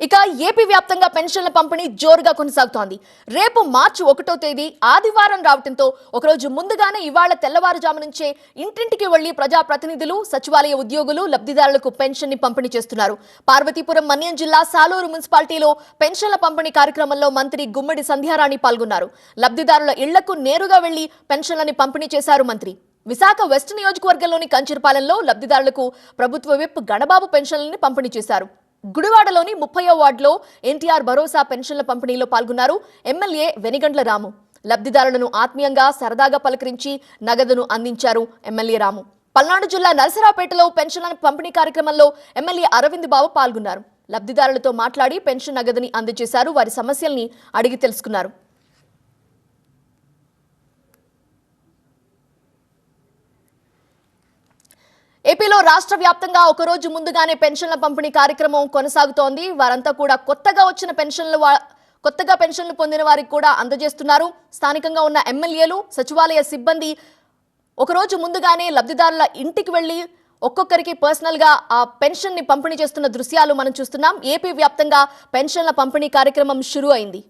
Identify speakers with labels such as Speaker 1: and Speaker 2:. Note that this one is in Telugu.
Speaker 1: ఇక ఏపీ వ్యాప్తంగా పెన్షన్ల పంపిణీ జోరుగా కొనసాగుతోంది. రేపు మార్చి 1వ తేదీ ఆదివారం రావడంతో ఒకరోజు ముందుగానే ఇవాళ తెల్లవారుజాము నుంచే ఇంటింటికి వెళ్లి ప్రజాప్రతినిధులు, సచివాలయ ఉద్యోగులు లబ్ధిదారులకు పెన్షన్ ని పంపిణీ చేస్తున్నారు. పార్వతీపురం మన్యం జిల్లా సాలూరు మున్సిపాలిటీలో పెన్షన్ల పంపిణీ కార్యక్రమంలో మంత్రి గుమ్మడి సంధ్యారాణి పాల్గొన్నారు. లబ్ధిదారుల ఇళ్లకు నేరుగా వెళ్లి పెన్షన్లని పంపిణీ చేశారు మంత్రి. విశాఖ వెస్ట్ నియోజకవర్గంలోని కంచిరపాలెంలో లబ్ధిదారులకు ప్రభుత్వ విప్ గణబాబు పెన్షన్లని పంపిణీ చేశారు. గుడివాడలోని 30వ వార్డులో ఎన్టీఆర్ భరోసా పెన్షన్ల పంపిణీలో పాల్గొన్నారు ఎమ్మెల్యే వెనిగండ్ల రాము. లబ్ధిదారులను ఆత్మీయంగా సరదాగా పలకరించి నగదును అందించారు ఎమ్మెల్యే రాము. పల్నాడు జిల్లా నరసరావుపేటలో పెన్షన్ల పంపిణీ కార్యక్రమంలో ఎమ్మెల్యే అరవింద్ బాబు పాల్గొన్నారు. లబ్ధిదారులతో మాట్లాడి పెన్షన్ నగదుని అందజేశారు. వారి సమస్యల్ని అడిగి తెలుసుకున్నారు. ఏపీలో రాష్ట్ర వ్యాప్తంగా ఒకరోజు ముందుగానే పెన్షన్ల పంపిణీ కార్యక్రమం కొనసాగుతోంది. వారంతా కూడా కొత్తగా పెన్షన్లు పొందిన వారికి కూడా అందజేస్తున్నారు. స్థానికంగా ఉన్న ఎమ్మెల్యేలు, సచివాలయ సిబ్బంది ఒకరోజు ముందుగానే లబ్ధిదారుల ఇంటికి వెళ్లి ఒక్కొక్కరికి పర్సనల్ గా ఆ పెన్షన్ ని పంపిణీ చేస్తున్న దృశ్యాలు మనం చూస్తున్నాం. ఏపీ వ్యాప్తంగా పెన్షన్ల పంపిణీ కార్యక్రమం షురూ అయింది.